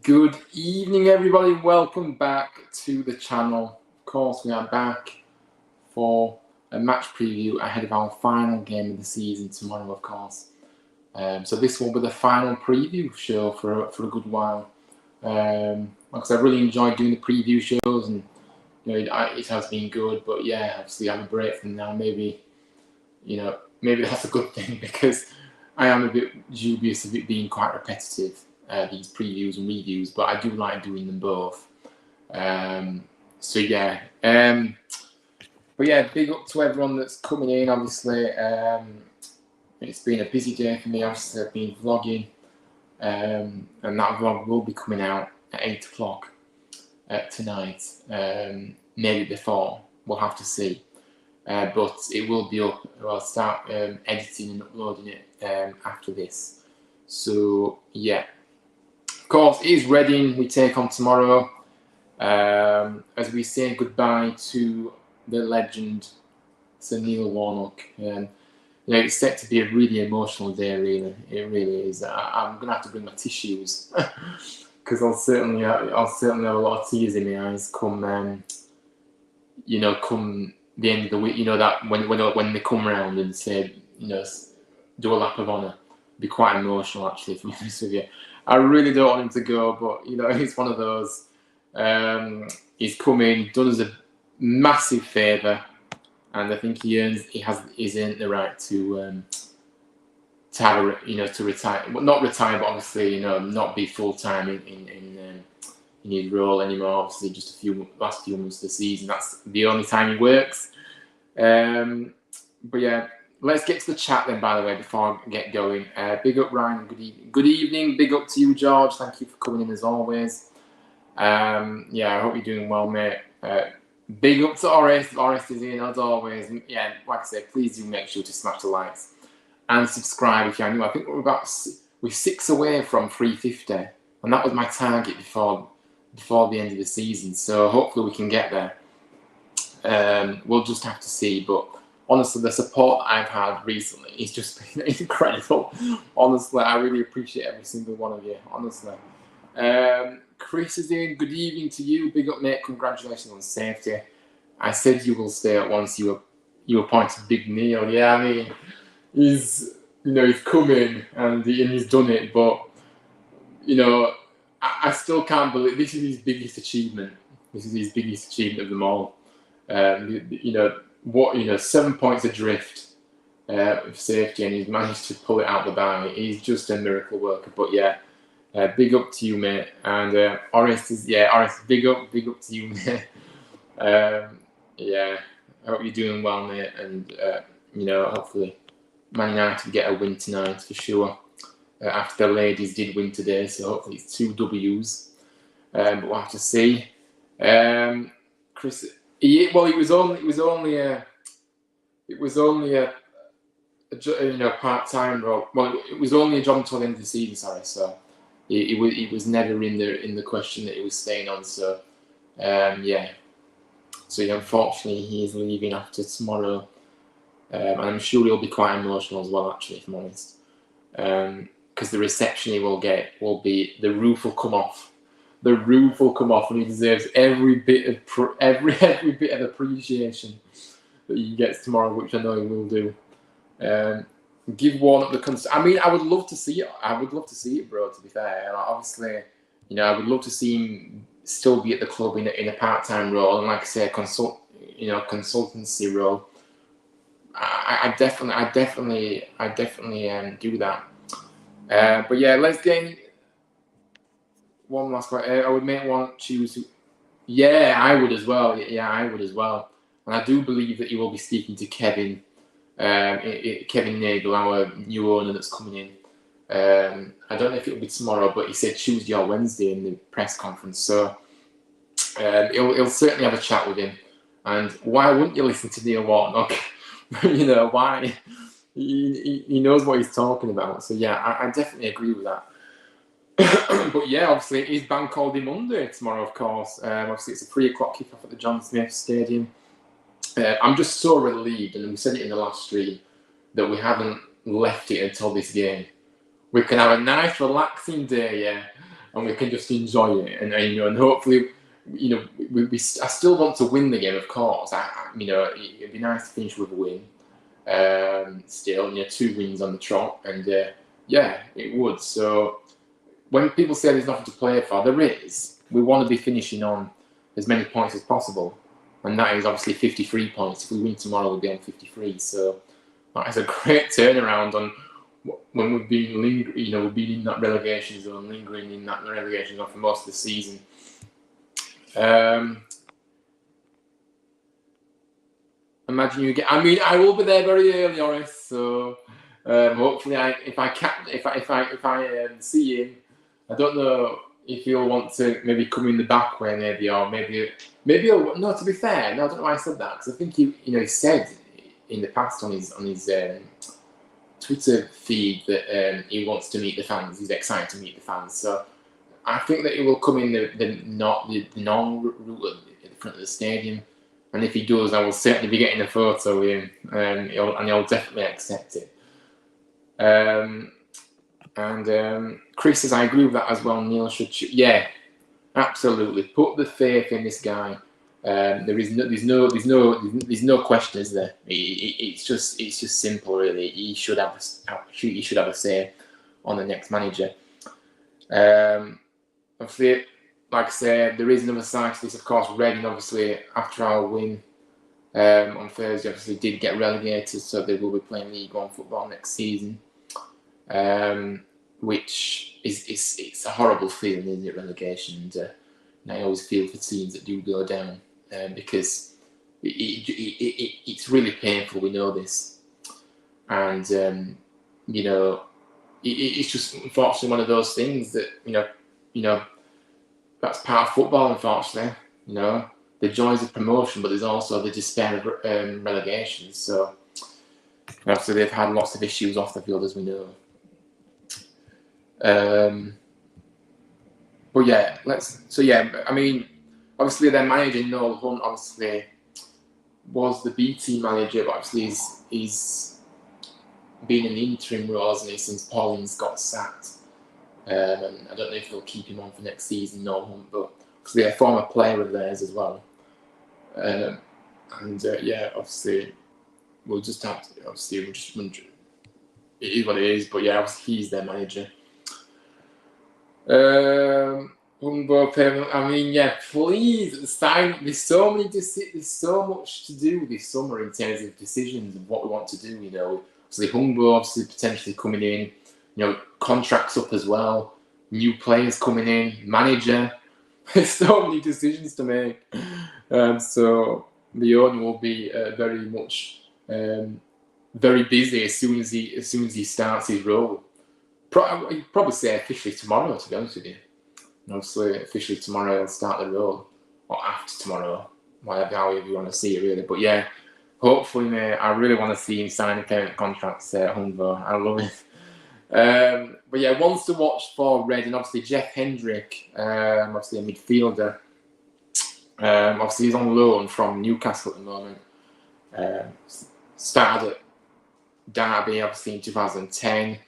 Good evening, everybody. Welcome back to the channel. Of course, we are back for a match preview ahead of our final game of the season tomorrow, of course. So this will be the final preview show for a good while. Because I really enjoyed doing the preview shows, and it has been good. But yeah, obviously I'm a break from now. Maybe that's a good thing because I am a bit dubious of it being quite repetitive. These previews and reviews, but I do like doing them both. But yeah, big up to everyone that's coming in. Obviously, it's been a busy day for me. Obviously, I've been vlogging, and that vlog will be coming out at 8 o'clock tonight. Maybe before, we'll have to see. But it will be up. I'll start editing and uploading it after this. So yeah. Of course, it is Reading we take on tomorrow, as we say goodbye to the legend Sir Neil Warnock. It's set to be a really emotional day. Really, it really is. I'm gonna have to bring my tissues because I'll certainly have a lot of tears in my eyes come come the end of the week. That when they come round and say do a lap of honour, it'll be quite emotional actually. If I'm honest with you. I really don't want him to go, but it's one of those. He's come in, done us a massive favour, and I think he's earned the right to have to retire. Well, not retire, but obviously not be full time in his role anymore. Obviously, just last few months of the season. That's the only time he works. But yeah. Let's get to the chat then, by the way, before I get going. Big up, Ryan. Good evening. Big up to you, George. Thank you for coming in as always. I hope you're doing well, mate. Big up to Orest. Orest is in as always. Yeah, like I said, please do make sure to smash the likes and subscribe if you're new. I think we're 6 away from 350, and that was my target before the end of the season. So hopefully we can get there. We'll just have to see, but. Honestly, the support I've had recently has just been incredible. Honestly, I really appreciate every single one of you. Honestly. Chris is in. Good evening to you. Big up, mate. Congratulations on safety. I said you will stay at once you appointed Big Neil. Yeah, I mean, he's come in and he's done it, but I still can't believe this is his biggest achievement. This is his biggest achievement of them all. 7 points adrift of safety, and he's managed to pull it out the bag. He's just a miracle worker. But yeah, big up to you, mate. And Orest, big up to you, mate. I hope you're doing well, mate. And hopefully Man United get a win tonight for sure. After the ladies did win today, so hopefully it's 2 W's. But we'll have to see. Chris. It was only a part-time role. Well, it was only a job until the end of the season. Sorry, so it was never in the question that he was staying on. So unfortunately he is leaving after tomorrow, and I'm sure he'll be quite emotional as well. Actually, if I'm honest, because the reception he will get will be the roof will come off. The roof will come off, and he deserves every bit of appreciation that he gets tomorrow, which I know he will do. Give Warnock the I mean, I would love to see it. I would love to see it, bro. To be fair, and obviously, I would love to see him still be at the club in a part-time role, and like I say, consultancy role. I definitely do that. But yeah, let's get. One last question. I would choose. Yeah, I would as well. Yeah, I would as well. And I do believe that he will be speaking to Kevin Nagel, our new owner that's coming in. I don't know if it'll be tomorrow, but he said Tuesday or Wednesday in the press conference. So he'll certainly have a chat with him. And why wouldn't you listen to Neil Warnock? Why? He knows what he's talking about. So yeah, I definitely agree with that. But yeah, obviously it is Bank Holiday Monday tomorrow, of course. Obviously it's a 3 o'clock kickoff at the John Smith Stadium. I'm just so relieved, and we said it in the last stream, that we haven't left it until this game. We can have a nice relaxing day, yeah. and we can just enjoy it. And you know, and hopefully, you know, I still want to win the game, of course. You know, it'd be nice to finish with a win. Still, you know, 2 wins on the trot, and yeah, it would. So when people say there's nothing to play for, there is. We want to be finishing on as many points as possible, and that is obviously 53 points. If we win tomorrow, we'll be on 53. So that is a great turnaround on when we've been you know, we've been in that relegation zone, lingering in that relegation zone for most of the season. Imagine you get. I mean, I will be there very early, Horace. So hopefully, if I see him, I don't know if he'll want to maybe come in the back way, maybe, or maybe he'll, no. To be fair, no, I don't know why I said that, because I think he said in the past on his Twitter feed that he wants to meet the fans. He's excited to meet the fans. So I think that he will come in the normal route at the front of the stadium. And if he does, I will certainly be getting a photo with him, and he'll definitely accept it. Chris says, I agree with that as well. Neil should, yeah, absolutely. Put the faith in this guy. There's no question, is there? It's just simple, really. He should have a say on the next manager. Obviously, like I said, there is another side to this, of course. Reading, obviously, after our win on Thursday, obviously did get relegated, so they will be playing League One football next season. Which it's a horrible feeling, isn't it, relegation? And I always feel for teams that do go down, because it's really painful. We know this, and you know, it's just unfortunately one of those things that you know. That's part of football, unfortunately. You know, the joys of promotion, but there's also the despair of relegation. So, obviously, they've had lots of issues off the field, as we know. But yeah, I mean, obviously, their manager Noel Hunt obviously was the B team manager, but obviously he's been in the interim role, hasn't he, since Paulins got sacked. And I don't know if they'll keep him on for next season, no one, but obviously a former player of theirs as well. Yeah, obviously we'll just have to, obviously we'll just it is what it is, but yeah, obviously he's their manager. I mean, yeah, please sign. There's so much to do this summer in terms of decisions of what we want to do. You know, obviously Humbo obviously potentially coming in. You know, contracts up as well, new players coming in, manager. There's so many decisions to make. So the owner will be very much very busy as soon as he starts his role. You'd probably say officially tomorrow, to be honest with you. And obviously, officially tomorrow he'll start the role, or after tomorrow, however you want to see it, really. But yeah, hopefully, mate, I really want to see him sign a permanent contract at Humbo. I love it. But yeah, ones to watch for Reading, obviously Jeff Hendrick, obviously a midfielder. Obviously he's on loan from Newcastle at the moment. Started at Derby, obviously in 2010.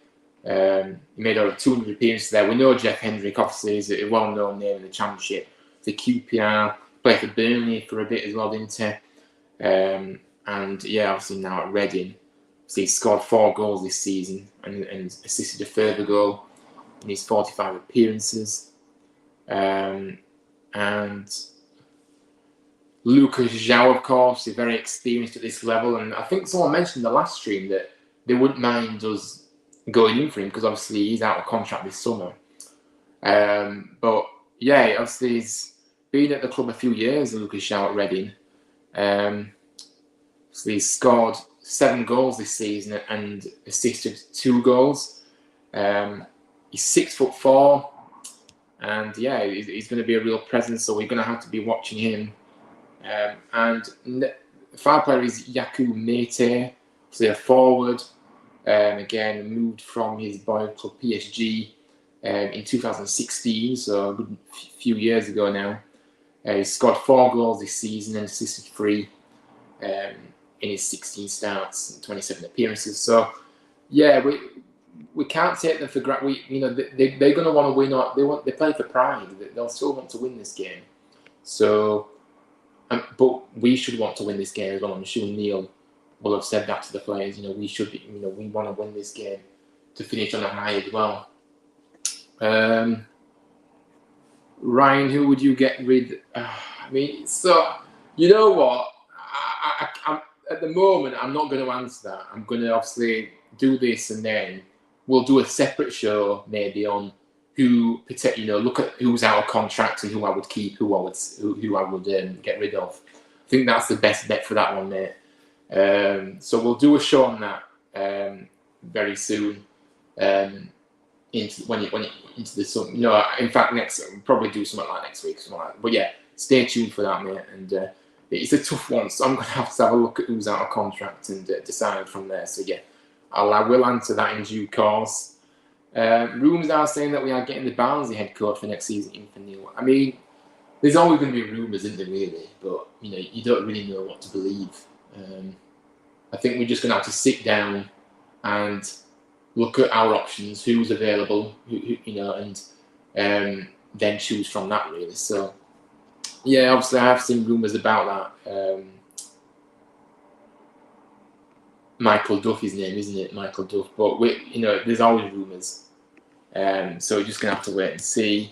He made over 200 appearances there. We know Jeff Hendrick, obviously, is a well-known name in the Championship. The QPR, played for Burnley for a bit as well, didn't he? And yeah, obviously now at Reading. So he scored 4 goals this season and assisted a further goal in his 45 appearances. And Lucas João, of course, is very experienced at this level. And I think someone mentioned in the last stream that they wouldn't mind us going in for him because obviously he's out of contract this summer. But yeah, obviously he's been at the club a few years, Lucas João at Reading. So he's scored 7 goals this season and assisted 2 goals. He's 6'4", and yeah, he's going to be a real presence. So we're going to have to be watching him. And the far player is Yaku Mete, so a forward. Again, moved from his boy club PSG in 2016, so a good few years ago now. He scored 4 goals this season and assisted 3. In his 16 starts and 27 appearances. So, yeah, we can't take them for granted. They're going to want to win. They play for pride. They'll still want to win this game. So, but we should want to win this game as well. I'm sure Neil will have said that to the players. We should be. We want to win this game to finish on a high as well. Ryan, who would you get rid? So you know what? I'm at the moment, I'm not going to answer that. I'm going to obviously do this, and then we'll do a separate show maybe on who look at who's out of contract and who I would keep, who I would get rid of. I think that's the best bet for that one, mate. So we'll do a show on that very soon. Into the summer. In fact, we'll probably do something like next week. But yeah, stay tuned for that, mate. And it's a tough one, so I'm going to have a look at who's out of contract and decide from there. So yeah, I will answer that in due course. Rumours are saying that we are getting the Barnsley head coach for next season in for Neil. There's always going to be rumours, isn't there, really? But you don't really know what to believe. I think we're just going to have to sit down and look at our options, who's available, and then choose from that, really. So, yeah, obviously I have seen rumours about that. Michael Duff, his name, isn't it? Michael Duff. But there's always rumours. So we're just gonna have to wait and see.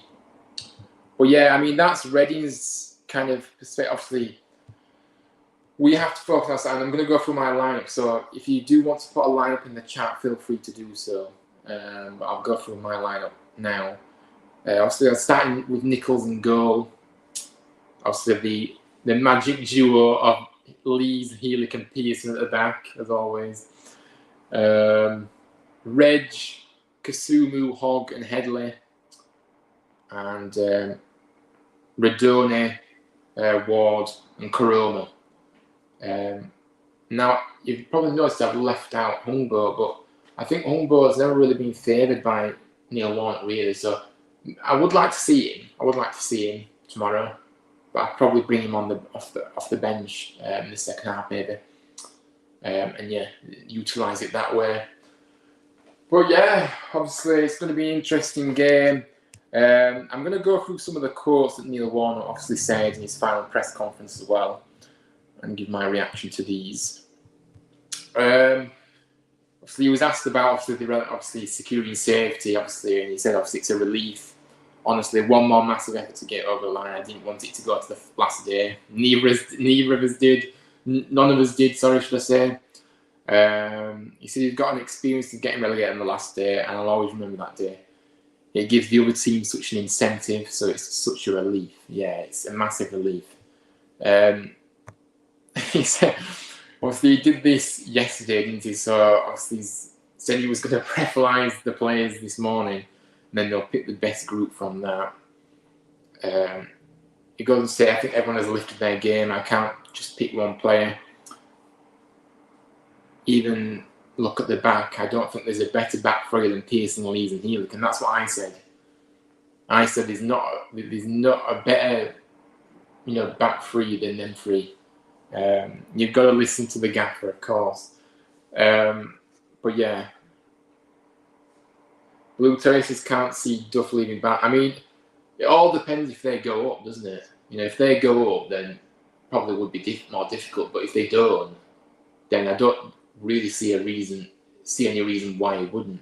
But yeah, that's Reading's kind of perspective. Obviously, we have to focus on that, and I'm going to go through my lineup. So if you do want to put a lineup in the chat, feel free to do so. But I'll go through my lineup now. Obviously, I'm starting with Nichols in goal. Obviously, the magic duo of Lees, Healy, and Pearson at the back, as always. Reg, Kasumu, Hogg, and Headley. And Radone, Ward, and Koroma. Now, you've probably noticed I've left out Humbo, but I think Humbo has never really been favoured by Neil Warnock, really. So I would like to see him. I would like to see him tomorrow, but I'd probably bring him off the bench in the second half, maybe, and yeah, utilise it that way. But yeah, obviously it's going to be an interesting game. I'm going to go through some of the quotes that Neil Warnock obviously said in his final press conference as well, and give my reaction to these. Obviously, he was asked about obviously security and safety, obviously, and he said obviously it's a relief. Honestly, one more massive effort to get over the line. I didn't want it to go to the last day. Neither of us did. None of us did. Sorry, should I say? He said he's got an experience of getting relegated on the last day, and I'll always remember that day. It gives the other team such an incentive, so it's such a relief. Yeah, it's a massive relief. He said, obviously, he did this yesterday, didn't he? So, obviously, he said he was going to preferise the players this morning, and then they'll pick the best group from that. He goes and say, I think everyone has lifted their game. I can't just pick one player. Even look at the back. I don't think there's a better back three than Pearson, Lees, and Healy, and that's what I said. I said there's not a better, back three than them three. You've got to listen to the gaffer, of course. But yeah, Blue Terraces can't see Duff leaving back. It all depends if they go up, doesn't it? If they go up, then probably would be more difficult. But if they don't, then I don't really see any reason why he wouldn't.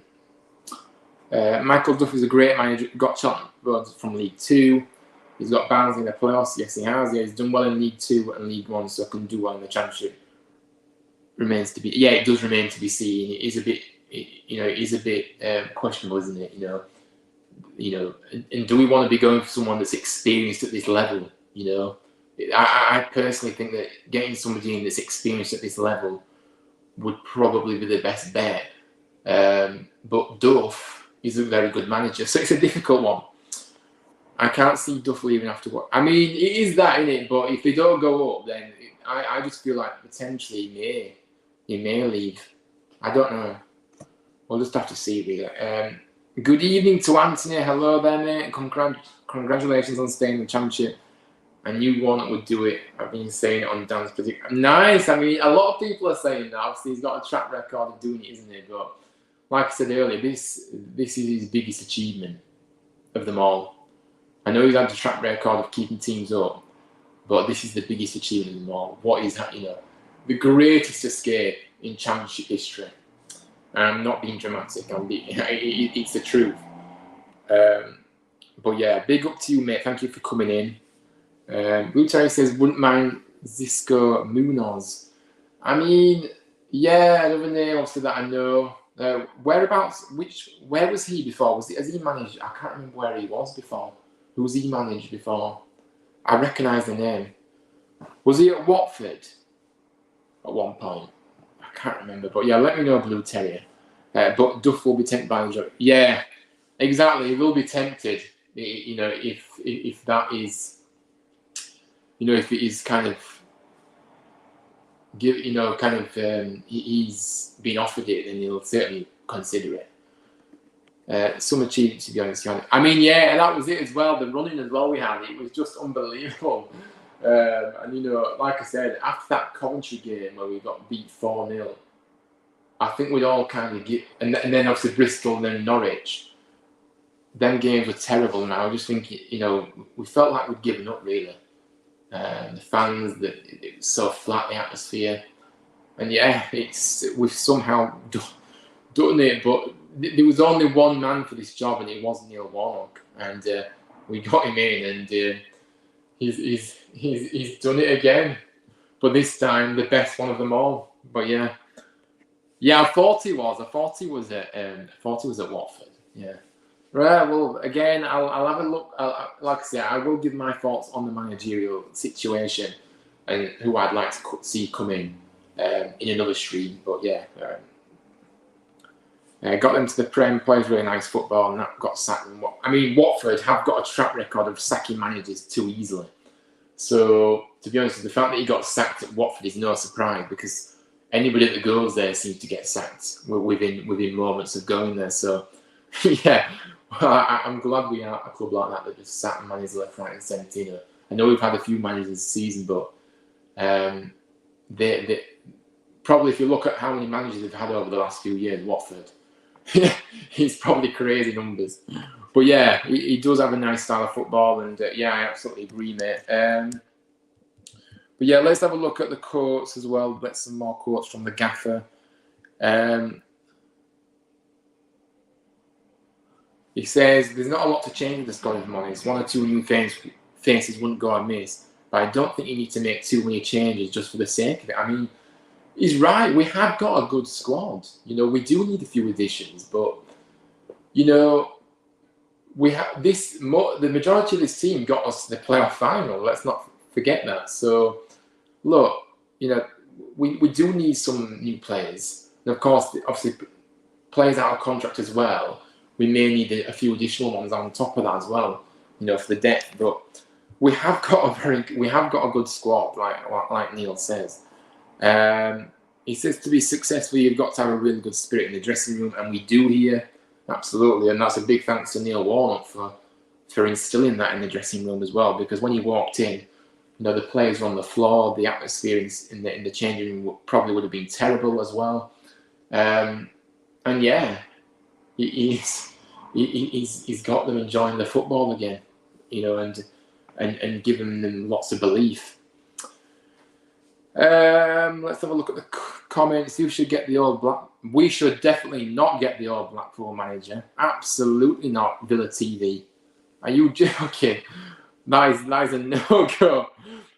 Michael Duff is a great manager. Got shot from League Two. He's got Barnsley in the playoffs. Yes, he has. Yeah, he's done well in League Two and League One, so can do well in the Championship. It does remain to be seen. It is a bit, questionable, isn't it? And do we want to be going for someone that's experienced at this level? I personally think that getting somebody in that's experienced at this level would probably be the best bet. But Duff is a very good manager, so it's a difficult one. I can't see Duff leaving after what. It is that, innit? But if they don't go up, then I just feel like potentially he may leave. I don't know. We'll just have to see, really. Good evening to Anthony. Hello there, mate. Congratulations on staying in the Championship. I knew Warnock would do it. I've been saying it on Dan's prediction. Nice. A lot of people are saying that. Obviously, he's got a track record of doing it, isn't he? But like I said earlier, this is his biggest achievement of them all. I know he's had a track record of keeping teams up, but this is the biggest achievement of them all. What is that? The greatest escape in Championship history. And I'm not being dramatic. It's the truth. But yeah, big up to you, mate. Thank you for coming in. Blue Terry says, wouldn't mind Zisco Munoz. I mean, yeah, another name obviously that I know. Whereabouts? Where was he before? Has he managed? I can't remember where he was before. Who was he managed before? I recognise the name. Was he at Watford at one point? I can't remember. But yeah, let me know, Blue Terrier. But Duff will be tempted by the job. Yeah, exactly. He will be tempted. If that is, if it is kind of. He's been offered it, then he'll certainly consider it. Some achievement, to be honest. I mean, yeah, and that was it as well. The running as well we had, it was just unbelievable. And like I said, after that Coventry game where we got beat 4-0, I think we'd all kind of get, and then obviously Bristol and then Norwich. Them games were terrible, and I was just thinking, we felt like we'd given up really. The fans, it was so flat, the atmosphere, and yeah, we've somehow done it. But there was only one man for this job, and it was Neil Warnock, and we got him in, and he's done it again. But this time, the best one of them all. But yeah, I thought he was. I thought he was at Watford. Yeah. Right, well, again, I'll have a look. Like I say, I will give my thoughts on the managerial situation and who I'd like to see come in another stream. But yeah, got them to the Prem, plays really nice football, and that got sacked. I mean, Watford have got a track record of sacking managers too easily. So, to be honest, the fact that he got sacked at Watford is no surprise, because anybody that goes there seems to get sacked within moments of going there. So, yeah. Well, I'm glad we are a club like that just sat and managers left, right, and centre. I know we've had a few managers this season, but they probably, if you look at how many managers they've had over the last few years, Watford, it's probably crazy numbers. But yeah, he does have a nice style of football, and yeah, I absolutely agree, mate. But yeah, let's have a look at the quotes as well. Get some more quotes from the gaffer. He says, there's not a lot to change with the squad, if I'm honest. One or two new faces wouldn't go amiss. But I don't think you need to make too many changes just for the sake of it. I mean, he's right. We have got a good squad. We do need a few additions. But, we have the majority of this team got us to the playoff final. Let's not forget that. So, look, we do need some new players. And, of course, obviously, players out of contract as well. We may need a few additional ones on top of that as well, for the depth. But we have got a good squad, like Neil says. He says to be successful, you've got to have a really good spirit in the dressing room, and we do here, absolutely. And that's a big thanks to Neil Warnock for instilling that in the dressing room as well. Because when he walked in, the players were on the floor, the atmosphere in the changing room probably would have been terrible as well. And yeah, he's got them enjoying the football again, and giving them lots of belief. Let's have a look at the comments. Who should get the old Black? We should definitely not get the old Blackpool manager. Absolutely not. Villa TV. Are you joking? That is a no-go.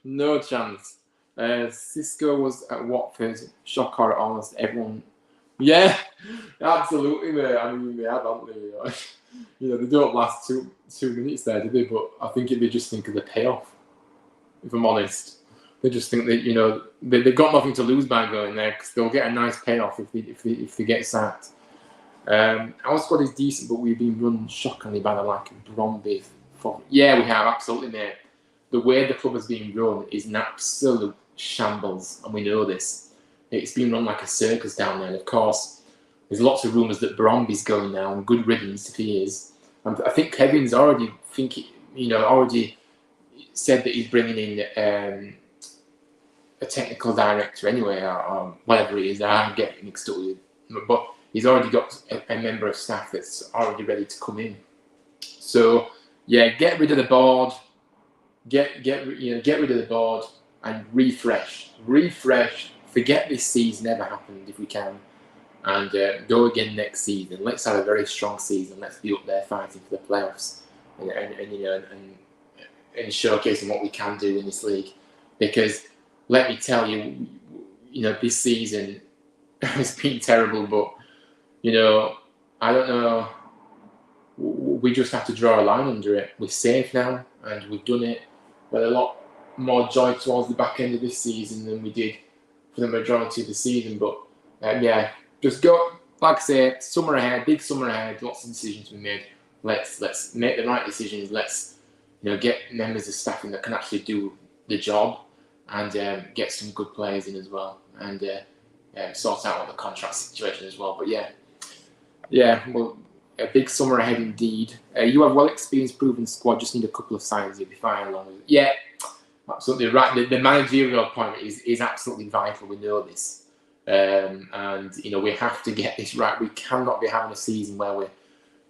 No chance. Cisco was at Watford. Shock horror, almost everyone. Yeah, absolutely, mate. I mean, they have, haven't they? They don't last two minutes there, do they? But I think they just think of the payoff, if I'm honest. They just think that, they've got nothing to lose by going there, because they'll get a nice payoff if they get sacked. Our squad is decent, but we've been run shockingly by the like of Bromby. Yeah, we have, absolutely, mate. The way the club has been run is an absolute shambles, and we know this. It's been run like a circus down there. And of course, there's lots of rumours that Bromby's going now, and good riddance if he is. And I think Kevin's already said that he's bringing in a technical director anyway, or whatever it is. I'm getting mixed up with. But he's already got a member of staff that's already ready to come in. So yeah, get rid of the board, get rid of the board and refresh. Forget this season ever happened if we can, and go again next season. Let's have a very strong season. Let's be up there fighting for the playoffs, and showcasing what we can do in this league. Because let me tell you, this season has been terrible. But I don't know. We just have to draw a line under it. We're safe now, and we've done it. But a lot more joy towards the back end of this season than we did for the majority of the season. But just go, like I say, summer ahead, big summer ahead, lots of decisions to be made. Let's make the right decisions. Let's get members of staff in that can actually do the job, and get some good players in as well, and sort out the contract situation as well. But well, a big summer ahead indeed. You have well-experienced, proven squad. Just need a couple of signs. You'll be fine along with it. Yeah, absolutely right. The managerial appointment is absolutely vital. We know this, and we have to get this right. We cannot be having a season where we're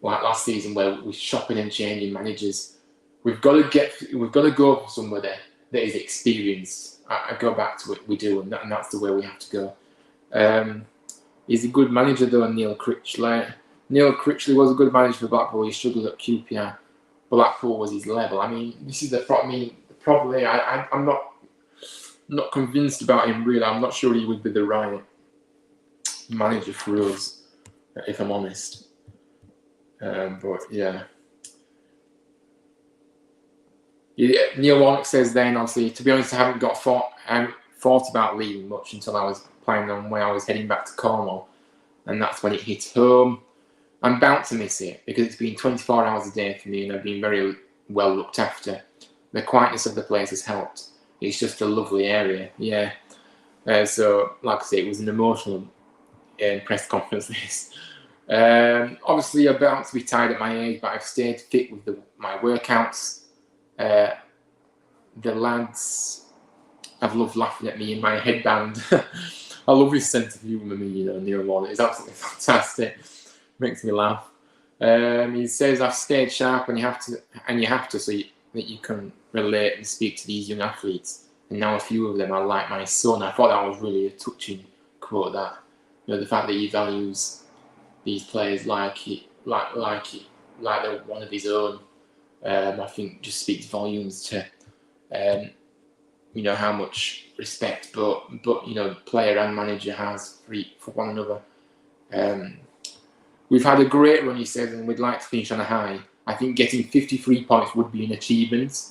like last season, where we're shopping and changing managers. We've got to go for somebody that is experienced. I go back to it. We do, and that's the way we have to go. He's a good manager though, Neil Critchley. Neil Critchley was a good manager for Blackpool. He struggled at QPR. Blackpool was his level. I mean, this is the problem. I'm not convinced about him really. I'm not sure he would be the right manager for us, if I'm honest. But yeah. Neil Warnock says then, obviously, to be honest, I haven't thought about leaving much until I was planning on where I was heading back to Cornwall, and that's when it hit home. I'm bound to miss it because it's been 24 hours a day for me, and I've been very well looked after. The quietness of the place has helped. It's just a lovely area, yeah. So, like I say, it was an emotional press conference. This. Obviously, I'm bound to be tired at my age, but I've stayed fit with my workouts. The lads have loved laughing at me in my headband. I love his sense of humour, Neil Warnock. It's absolutely fantastic. Makes me laugh. He says I've stayed sharp, and you have to, so that you can relate and speak to these young athletes. And now a few of them are like my son. I thought that was really a touching quote. That the fact that he values these players like they're one of his own. I think just speaks volumes to how much respect both player and manager has for one another. We've had a great run, he says, and we'd like to finish on a high. I think getting 53 points would be an achievement.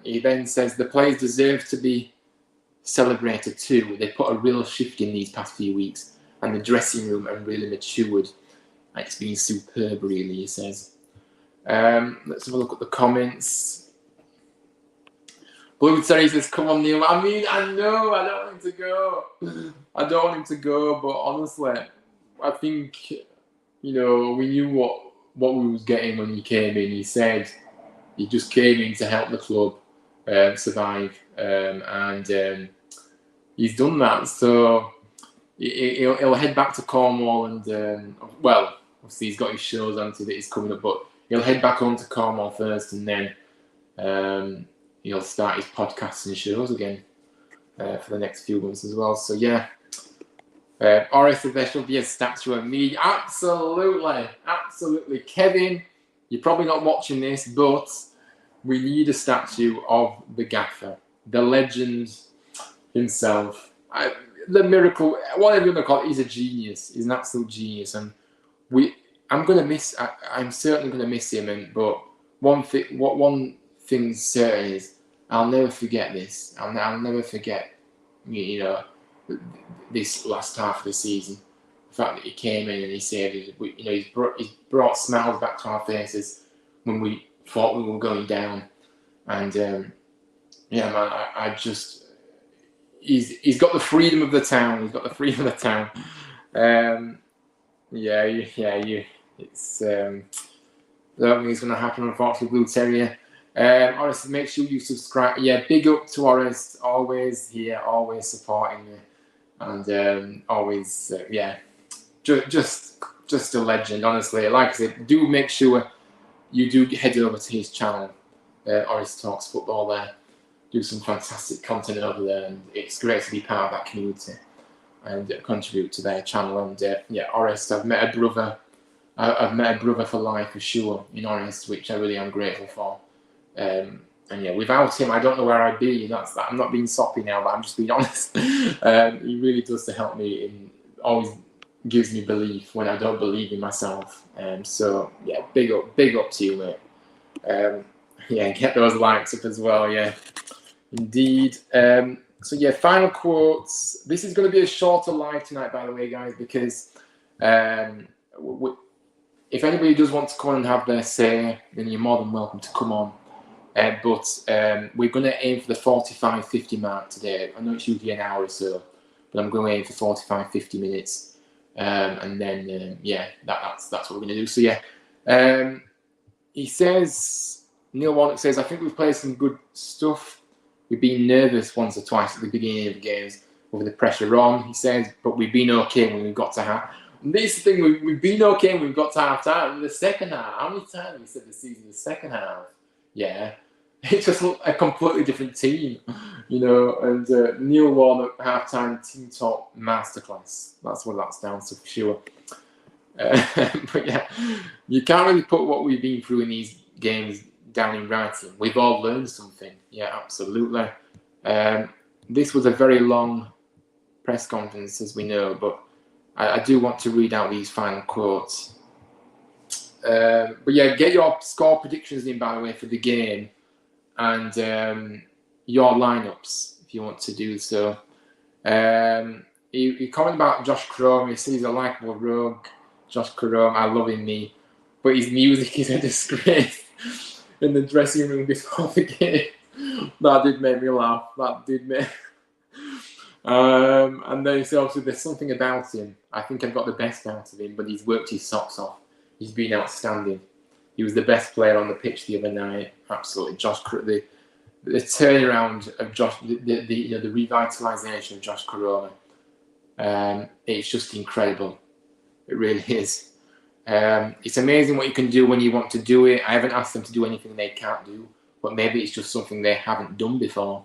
He then says the players deserve to be celebrated too. They put a real shift in these past few weeks, and the dressing room have really matured. It's been superb, really, he says. Let's have a look at the comments. Blue Terry says, come on, Neil. I mean, I know, I don't want him to go. But honestly, I think, we knew what we was getting when he came in. He said he just came in to help the club survive. And he's done that. So he'll head back to Cornwall and, obviously he's got his shows on that he's coming up, but he'll head back home to Cornwall first, and then he'll start his podcasts and shows again for the next few months as well. So yeah, Ori said there should be a statue of me. Absolutely. Kevin, you're probably not watching this, but we need a statue of the gaffer, the legend himself, the miracle, whatever you want to call it. He's a genius. He's an absolute genius, and I'm certainly gonna miss him. But one thing's certain is I'll never forget this. I'll never forget, this last half of the season. The fact that he came in and he saved us. He's brought smiles back to our faces when we thought we were going down. And he's got the freedom of the town. He's got the freedom of the town. It's I don't think it's going to happen, unfortunately, Blue Terrier. Horace, make sure you subscribe. Yeah, big up to Horace, always here, always supporting me, and always, just a legend, honestly. Like I said, do make sure you do head over to his channel, Oris Talks Football there. Do some fantastic content over there, and it's great to be part of that community and contribute to their channel. And yeah, Oris, I've met a brother. I've met a brother for life for sure in Oris, which I really am grateful for. And yeah, without him, I don't know where I'd be. I'm not being soppy now, but I'm just being honest. He really does to help me in always gives me belief when I don't believe in myself. So yeah, big up to you, mate. Yeah, get those likes up as well. Yeah, indeed. So yeah, final quotes. This is going to be a shorter live tonight, by the way, guys, because if anybody does want to come on and have their say, then you're more than welcome to come on. But we're going to aim for the 45-50 mark today. I know it's usually an hour or so, but I'm going to aim for 45-50 minutes. And then, yeah, that's what we're going to do. So, yeah, he says, Neil Warnock says, I think we've played some good stuff. We've been nervous once or twice at the beginning of the games with the pressure on, he says, but we've been okay when we've got to half. And this is the thing, we've been okay when we've got to half time. In the second half, how many times have we said this season, the second half? Yeah, it's just a completely different team, you know. And Neil Warnock halftime team talk masterclass. That's what that's down to for sure. But yeah, you can't really put what we've been through in these games down in writing. We've all learned something. Yeah, absolutely. This was a very long press conference, as we know, but I do want to read out these final quotes. But yeah, get your score predictions in, by the way, for the game. And your lineups, if you want to do so. He commented about Josh Crome. He says he's a likeable rogue. Josh Crome, I love him, but his music is a disgrace. In the dressing room before the game, that did make me laugh. That did make. And then he said, obviously, there's something about him. I think I've got the best out of him, but he's worked his socks off. He's been outstanding. He was the best player on the pitch the other night. Absolutely, Josh. The turnaround of Josh, the revitalisation of Josh Corona. It's just incredible. It really is. It's amazing what you can do when you want to do it. I haven't asked them to do anything they can't do, but maybe it's just something they haven't done before.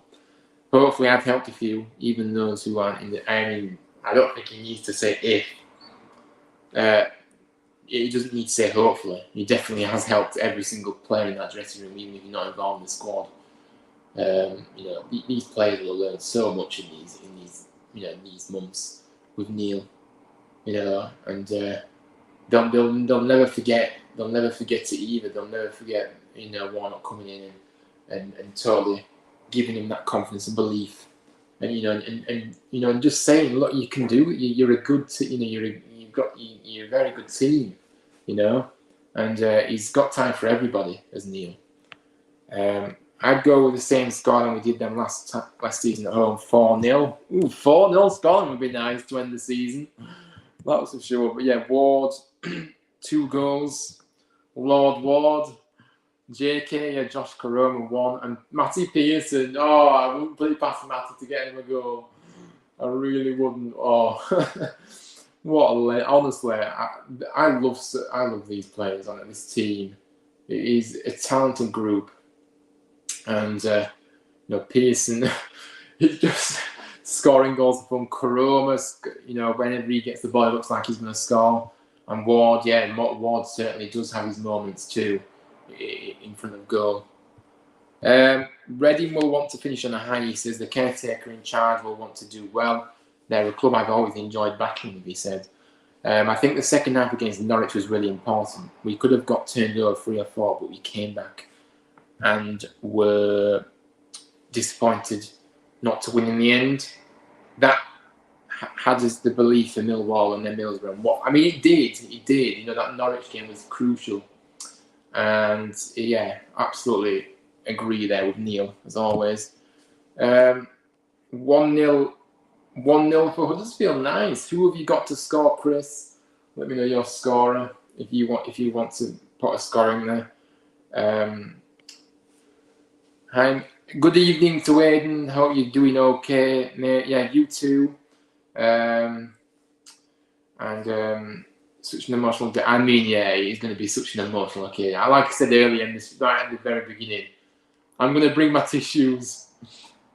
Hopefully, I've helped a few, even those who aren't in the. I mean, I don't think he needs to say if. He doesn't need to say hopefully. He definitely has helped every single player in that dressing room, even if you're not involved in the squad. You know, these players will learn so much in these months with Neil. You know, and they'll never forget. They'll never forget it either. They'll never forget, you know, Warnock coming in and totally giving him that confidence and belief, and you know, and just saying, look, you can do it. You're a good, you're a very good team, you know, and he's got time for everybody, as Neil. I'd go with the same scoreline we did them last season at home, 4-0. Ooh, 4-0 scoreline would be nice to end the season. That was for sure. But yeah, Ward, 2 goals. Lord Ward, JK, yeah, Josh Coroma, 1. And Matty Pearson, oh, I wouldn't play past Matty to get him a goal. I really wouldn't. Oh, what a honestly, I love these players on this team. It is a talented group. And, you know, Pearson, he's just scoring goals from Coroma. You know, whenever he gets the ball, it looks like he's going to score. And Ward, yeah, Ward certainly does have his moments too in front of goal. Reading will want to finish on a high. He says the caretaker in charge will want to do well. They're a club I've always enjoyed backing, he said. I think the second half against Norwich was really important. We could have got turned over 3 or 4, but we came back and were disappointed not to win in the end. That had us the belief in Millwall and then Middlesbrough. I mean, it did. You know, that Norwich game was crucial. And yeah, absolutely agree there with Neil, as always. 1-0 for Huddersfield. Nice. Who have you got to score, Chris? Let me know your scorer if you want to put a score in there. Hi. Good evening to Aidan. Hope you're doing okay, mate. Yeah, you too. and such an emotional day. I mean, yeah, it's going to be such an emotional occasion. Like I said earlier, right at the very beginning, I'm going to bring my tissues.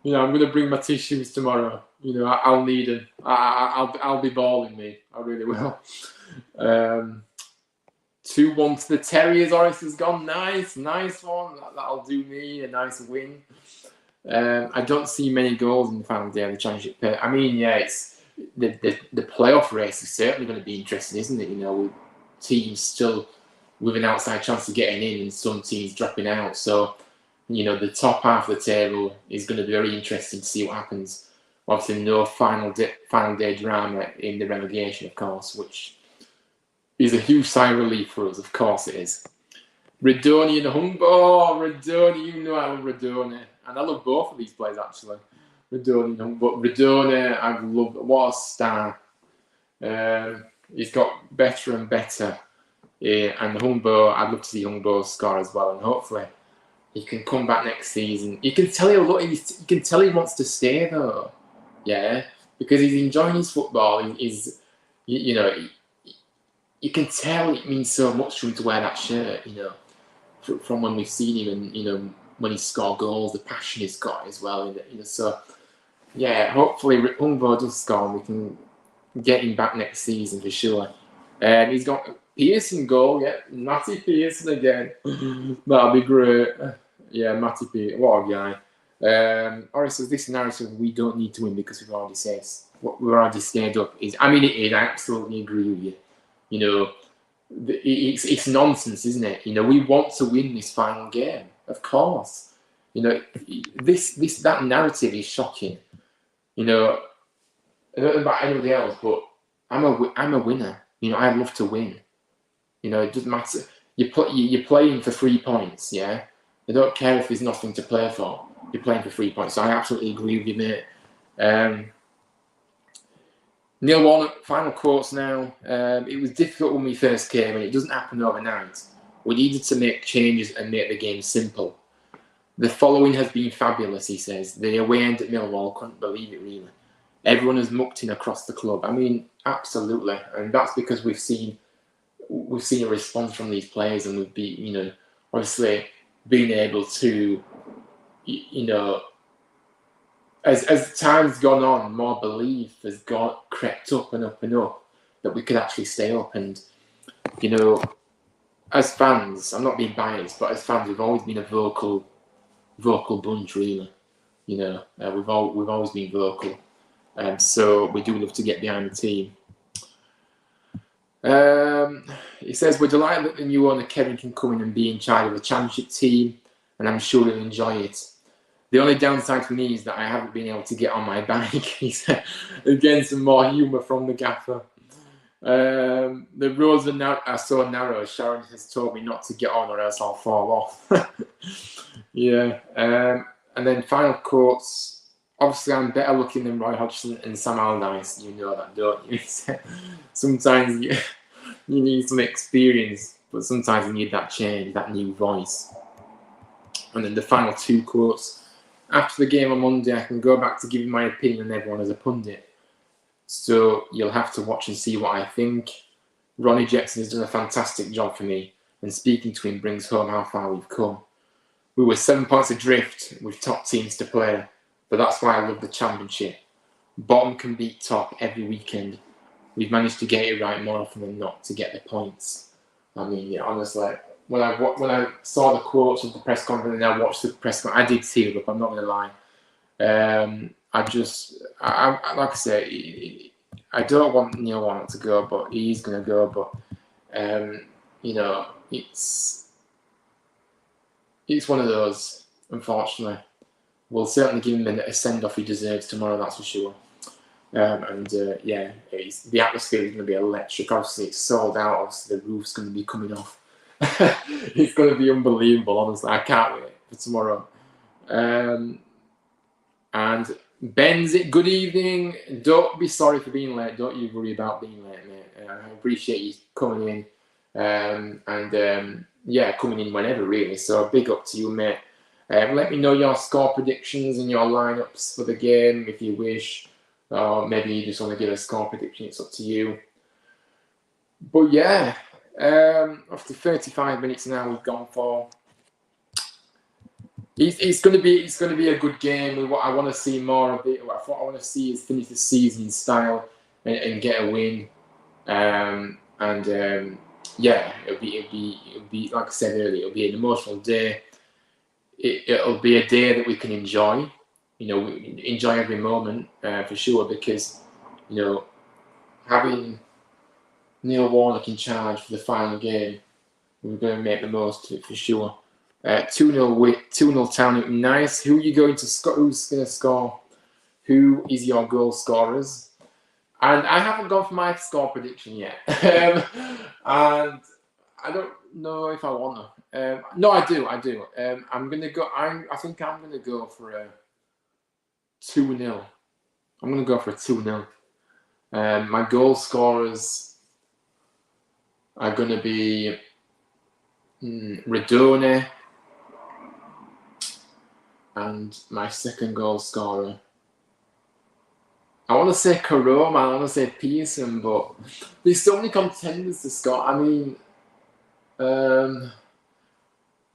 I'm going to bring my tissues tomorrow. I'll need them. I'll be bawling, me. I really will. 2-1 to the Terriers. Oris has gone. Nice one. That'll do me. A nice win. I don't see many goals in the final day of the Championship. I mean, yeah, it's the playoff race is certainly going to be interesting, isn't it? With teams still with an outside chance of getting in, and some teams dropping out. So, the top half of the table is going to be very interesting to see what happens. Obviously, no final day drama in the relegation, of course, which is a huge sigh of relief for us. Of course, it is. Radoni and Humbo. Oh, Radoni, I love Radoni. And I love both of these players, actually. Radoni and Humbo. But Radoni, I love. What a star. He's got better and better. And Humbo, I'd love to see Humbo score as well. And hopefully, he can come back next season. You can tell you can tell he wants to stay, though. Yeah, because he's enjoying his football. You can tell it means so much to him to wear that shirt. From when we've seen him, and when he scored goals, the passion he's got as well. So yeah, hopefully Humbo does score and we can get him back next season for sure. He's got Pearson goal, yeah, Matty Pearson again. That'll be great. Yeah, Matty Pearson, what a guy. Ori says this narrative we don't need to win because we've already said what we're already scared up is. I mean, it is. I absolutely agree with you. It's nonsense, isn't it? We want to win this final game, of course. That narrative is shocking. I don't know about anybody else, but I'm a winner. I love to win. It doesn't matter. You're playing for 3 points, yeah. I don't care if there's nothing to play for. You're playing for 3 points. So I absolutely agree with you, mate. Neil Warnock, final quotes now. It was difficult when we first came, and it doesn't happen overnight. We needed to make changes and make the game simple. The following has been fabulous, he says. The away end at Millwall, couldn't believe it, really. Everyone has mucked in across the club. I mean, absolutely. And that's because we've seen a response from these players, and we've been, obviously being able to, as time's gone on, more belief has crept up and up and up that we could actually stay up. And as fans, I'm not being biased, but as fans, we've always been a vocal bunch, really. We've always been vocal, so we do love to get behind the team. He says we're delighted that the new owner Kevin can come in and be in charge of the Championship team, and I'm sure he'll enjoy it. The only downside for me is that I haven't been able to get on my bike. He said, again, some more humour from the gaffer. The roads are so narrow. Sharon has told me not to get on or else I'll fall off. Yeah. And then final quotes. Obviously, I'm better looking than Roy Hodgson and Sam Allardyce. You know that, don't you? Sometimes you need some experience, but sometimes you need that change, that new voice. And then the final 2 quotes. After the game on Monday, I can go back to giving my opinion on everyone as a pundit. So you'll have to watch and see what I think. Ronnie Jackson has done a fantastic job for me, and speaking to him brings home how far we've come. We were 7 points adrift with top teams to play, but that's why I love the Championship. Bottom can beat top every weekend. We've managed to get it right more often than not to get the points. I mean, yeah, honestly, when I saw the quotes of the press conference and I watched the press conference, I did tear up, I'm not going to lie. Like I say, I don't want Neil Warnock to go, but he's going to go. But, it's one of those, unfortunately. We'll certainly give him a send-off he deserves tomorrow, that's for sure. The atmosphere is going to be electric. Obviously, it's sold out. Obviously, the roof's going to be coming off. It's going to be unbelievable, honestly. I can't wait for tomorrow. And Ben's it. Good evening. Don't be sorry for being late. Don't you worry about being late, mate. I appreciate you coming in. Coming in whenever, really. So big up to you, mate. Let me know your score predictions and your lineups for the game if you wish. Or maybe you just want to give a score prediction. It's up to you. But yeah, after 35 minutes now, we've gone for. It's going to be a good game. What I want to see more of it. What I want to see is finish the season in style and get a win. And yeah, it'll be like I said earlier. It'll be an emotional day. It'll be a day that we can enjoy. You know, enjoy every moment for sure, because you know, having Neil Warnock in charge for the final game, we're going to make the most of it for sure. 2-0 win, 2-0 Town. Nice. Who are you going to score? Who's going to score? Who is your goal scorers? And I haven't gone for my score prediction yet. And I don't know if I want to. No, I do. I'm going to go. I think I'm going to go for a 2-0. I'm going to go for a 2-0. My goal scorers are going to be Redone, and my second goal scorer, I want to say Karoma, I want to say Pearson, but there's so many contenders to score. I mean,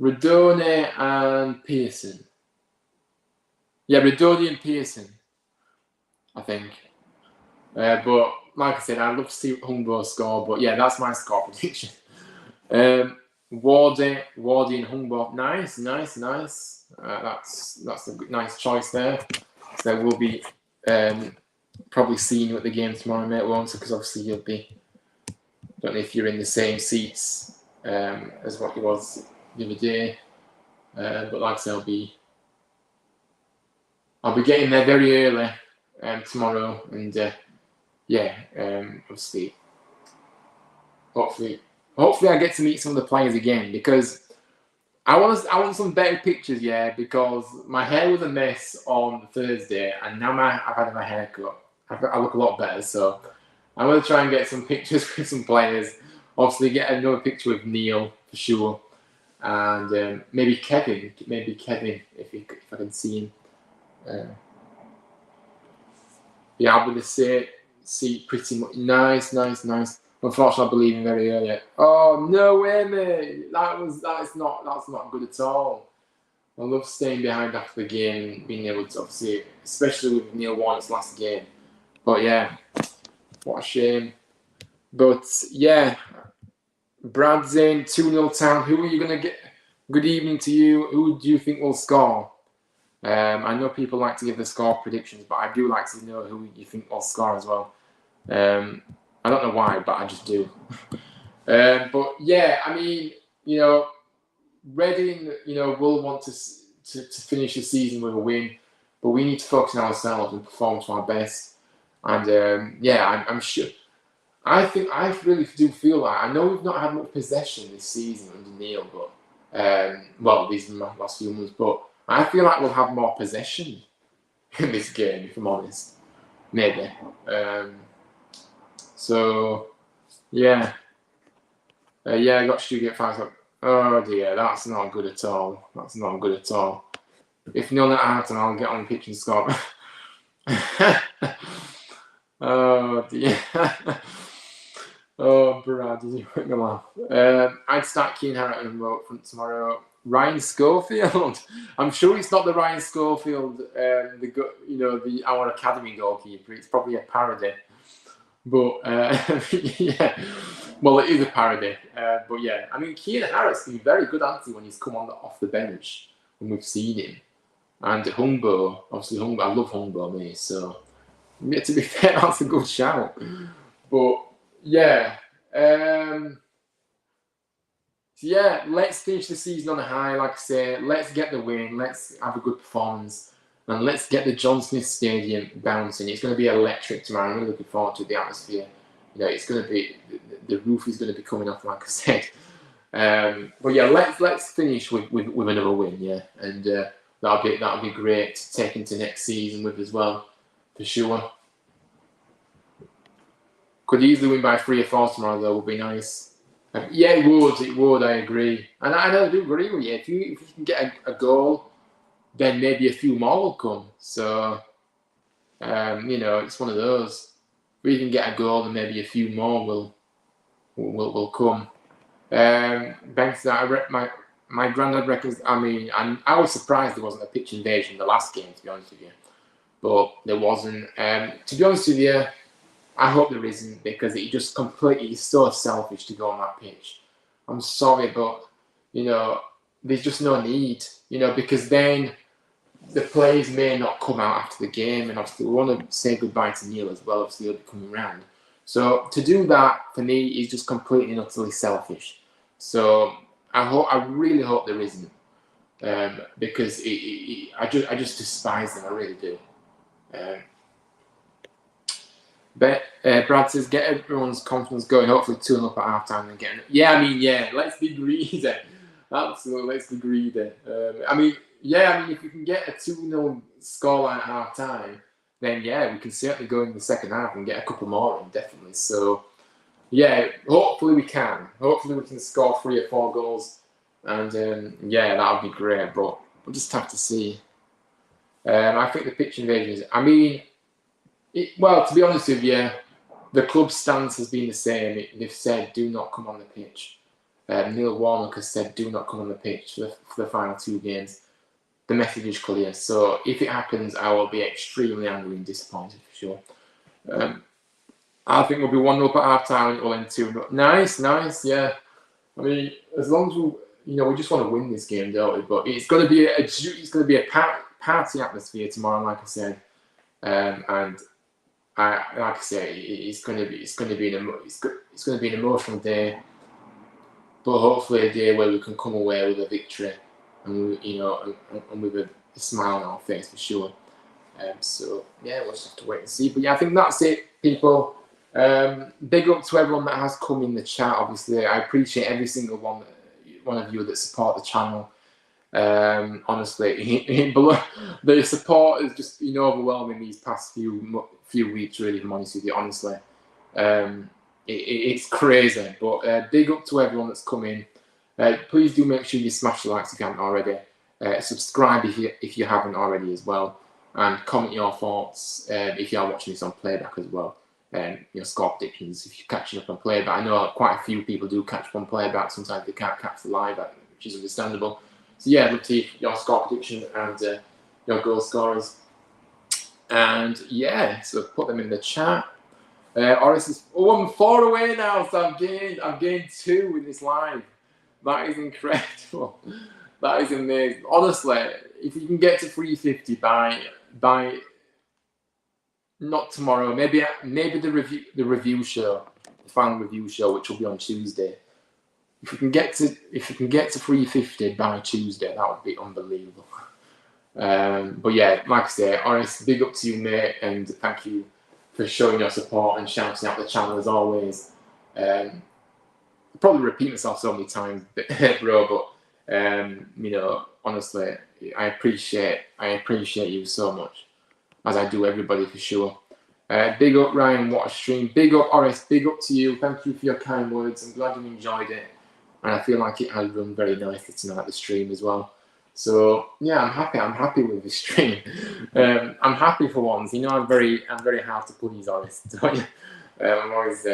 Redone and Pearson. Yeah, Redone and Pearson, I think. But like I said, I'd love to see Humbo score, but yeah, that's my score prediction. Wardy and Humbo. Nice. That's a nice choice there. So we'll be probably seeing you at the game tomorrow, mate, won't it? Because obviously you'll be. Don't know if you're in the same seats as what you was the other day, but like I said, I'll be getting there very early tomorrow, and yeah, obviously, hopefully I get to meet some of the players again, because I want some better pictures, yeah, because my hair was a mess on Thursday, and now I've had my haircut. I look a lot better, so I'm going to try and get some pictures with some players. Obviously, get another picture with Neil for sure, and maybe Kevin, if I can see him. Yeah, I'll be the seat pretty much. Nice. Unfortunately, I believe him very early. Oh no way, mate! That's not good at all. I love staying behind after the game and being able to, obviously, especially with Neil Warnock's last game. But yeah, what a shame. But yeah, Brad's in 2-0 Town. Who are you going to get? Good evening to you. Who do you think will score? I know people like to give the score predictions, but I do like to know who you think will score as well. I don't know why, but I just do. But yeah, I mean, you know, Reading, you know, will want to finish the season with a win, but we need to focus on ourselves and perform to our best. And yeah, I'm sure. I really do feel like, I know we've not had much possession this season under Neil, but well, these last few months, but I feel like we'll have more possession in this game, if I'm honest. Maybe. So yeah, yeah, I got Studio 5. Oh dear, that's not good at all. If none that happens, I'll get on the pitch and score. Oh dear. Oh, Brad, did you make me laugh? I'd start Keane Harrington and vote front tomorrow. Ryan Schofield. I'm sure it's not the Ryan Schofield, our academy goalkeeper. It's probably a parody. But yeah, well, it is a parody. But yeah, I mean, Keane Harris has been very good, hasn't he, when he's come on off the bench when we've seen him. And Humbo, obviously I love Humbo, me. So yeah, to be fair, that's a good shout. But yeah, so yeah, let's finish the season on a high. Like I say, let's get the win. Let's have a good performance. And let's get the John Smith Stadium bouncing. It's going to be electric tomorrow. I'm really looking forward to the atmosphere. You know, it's going to be, the roof is going to be coming off, like I said. But yeah, let's finish with another win, yeah, and that'll be great to take into next season with as well, for sure. Could easily win by 3 or 4 tomorrow, though. Would be nice. Yeah, it would. I agree, and I do agree with you. If you can get a goal, then maybe a few more will come. So, you know, it's one of those. We can get a goal, and maybe a few more will will come. Ben said, my granddad reckons. I mean, I was surprised there wasn't a pitch invasion in the last game, to be honest with you. But there wasn't. To be honest with you, I hope there isn't, because it just completely is so selfish to go on that pitch. I'm sorry, but there's just no need, because then the players may not come out after the game, and obviously we want to say goodbye to Neil as well. Obviously he'll be coming round. So to do that for me is just completely and utterly selfish. So I really hope there isn't, because I just despise them. I really do. But Brad says, get everyone's confidence going. Hopefully 2-0 up at half time and getting. Yeah, I mean, yeah, let's be greedy. Absolutely, let's be greedy. I mean, if we can get a 2-0 scoreline at half time, then yeah, we can certainly go in the second half and get a couple more in, definitely. So yeah, hopefully we can. Hopefully we can score 3 or 4 goals, and yeah, that would be great. But we'll just have to see. I think the pitch invasion is. I mean. Well, to be honest with you, the club's stance has been the same. They've said, do not come on the pitch. Neil Warnock has said, do not come on the pitch for the final 2 games. The message is clear. So if it happens, I will be extremely angry and disappointed for sure. I think we'll be 1-0 up at half time and we'll end 2-0. Nice, yeah. I mean, as long as we just want to win this game, don't we? But it's going to be a party atmosphere tomorrow, like I said, and like I say, it's going to be an emotional day, but hopefully a day where we can come away with a victory, and and with a smile on our face for sure. So yeah, we'll just have to wait and see. But yeah, I think that's it, people. Big up to everyone that has come in the chat. Obviously, I appreciate every single one of you that support the channel. Honestly, the support has just been overwhelming these past few weeks, really, if I'm honest with you, honestly. It's crazy, but big up to everyone that's come in. Please do make sure you smash the likes if you haven't already. Subscribe if you haven't already as well, and comment your thoughts if you are watching this on playback as well. Score predictions if you're catching up on playback. I know quite a few people do catch up on playback. Sometimes they can't catch the live, which is understandable. So yeah, look to your score prediction and your goal scorers. And yeah, so put them in the chat. Oris is 4 away now, so I've gained 2 in this live. That is incredible. That is amazing. Honestly, if you can get to 350 by not tomorrow, maybe the review show, the final review show, which will be on Tuesday. If you can get to 350 by Tuesday, that would be unbelievable. But yeah, like I say, Oris, big up to you, mate, and thank you for showing your support and shouting out the channel as always. I'll probably repeat myself so many times, bro, but honestly, I appreciate you so much, as I do everybody for sure. Big up Ryan, what a stream. Big up Oris, big up to you. Thank you for your kind words. I'm glad you enjoyed it. And I feel like it has run very nicely tonight, the stream as well. So yeah, I'm happy with the stream. I'm happy for once. I'm very hard to please, honest. I'm always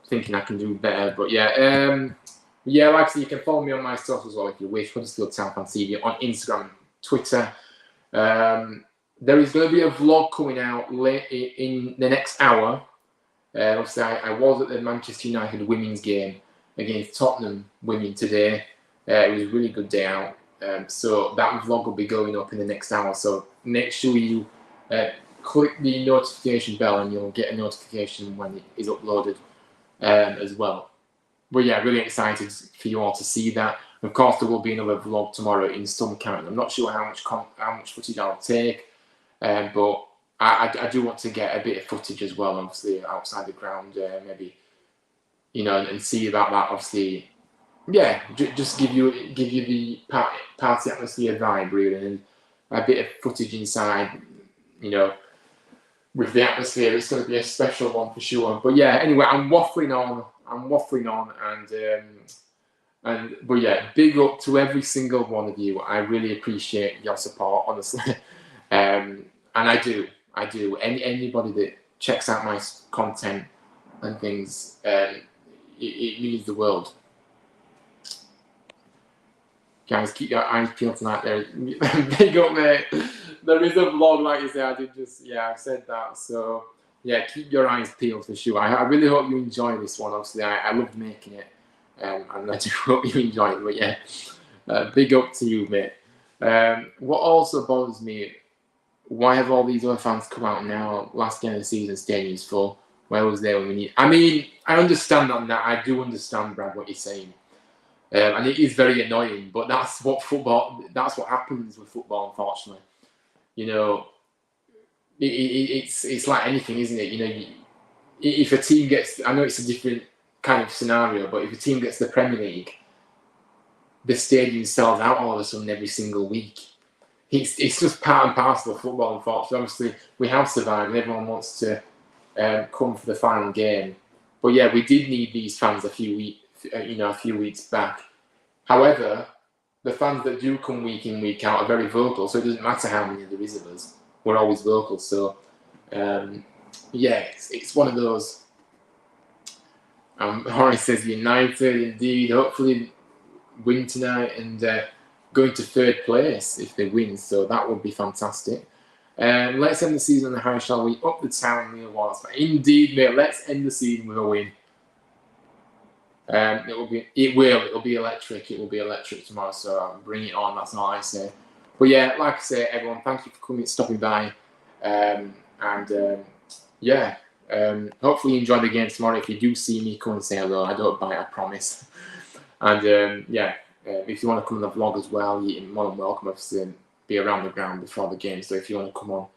thinking I can do better. But yeah, like I said, you can follow me on my stuff as well if you wish. Huddersfield Town Fan TV on Instagram and Twitter. There is going to be a vlog coming out late in the next hour. Obviously, I was at the Manchester United women's game against Tottenham women today. It was a really good day out. So that vlog will be going up in the next hour. So make sure you click the notification bell and you'll get a notification when it is uploaded as well. But yeah, really excited for you all to see that. Of course, there will be another vlog tomorrow in some kind. I'm not sure how much footage I'll take, but I do want to get a bit of footage as well, obviously outside the ground, maybe, and see about that. Obviously, yeah, just give you the party atmosphere vibe, really, and a bit of footage inside, with the atmosphere. It's going to be a special one for sure. But yeah, anyway, I'm waffling on, but yeah, big up to every single one of you. I really appreciate your support, honestly, and I do. Anybody that checks out my content and things, it means the world. Guys, keep your eyes peeled tonight. There, big up, mate. There is a vlog, like you say. I've said that. So yeah, keep your eyes peeled for sure. I really hope you enjoy this one. Obviously, I loved making it, and I do hope you enjoy it. But yeah, big up to you, mate. What also bothers me, why have all these other fans come out now? Last game of the season, stadium's full. Where was there when we need? I mean, I understand that now. I do understand, Brad, what you're saying. And it is very annoying, but that's what happens with football, unfortunately. You know, it's like anything, isn't it? You know, if a team gets, I know it's a different kind of scenario, but if a team gets the Premier League, the stadium sells out all of a sudden every single week. It's just part and parcel of football, unfortunately. Obviously, we have survived, and everyone wants to come for the final game. But yeah, we did need these fans a few weeks back. However, the fans that do come week in, week out are very vocal, so it doesn't matter how many there is of us. We're always vocal. So, yeah, it's one of those. Horace says United, indeed. Hopefully win tonight and go into third place if they win, so that would be fantastic. Let's end the season on the high, shall we? Up the town, Neil Warnock. Indeed, mate. Let's end the season with a win. It'll be electric. It will be electric tomorrow. So bring it on. That's all I say. But yeah, like I say, everyone, thank you for stopping by, yeah. Hopefully you enjoy the game tomorrow. If you do see me, come and say hello. I don't bite, I promise. And yeah, if you want to come on the vlog as well, you're more than welcome. Obviously, be around the ground before the game. So if you want to come on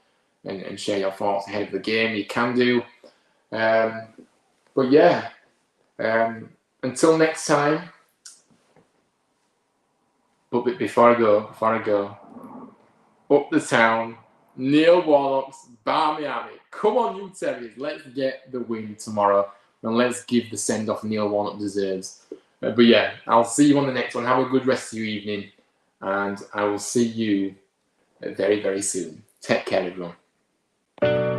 and share your thoughts ahead of the game, you can do. But yeah. Until next time, but before I go, up the town, Neil Warnock's Barmiami. Come on, you Terriers, let's get the win tomorrow, and let's give the send-off Neil Warnock deserves. But yeah, I'll see you on the next one. Have a good rest of your evening, and I will see you very, very soon. Take care, everyone.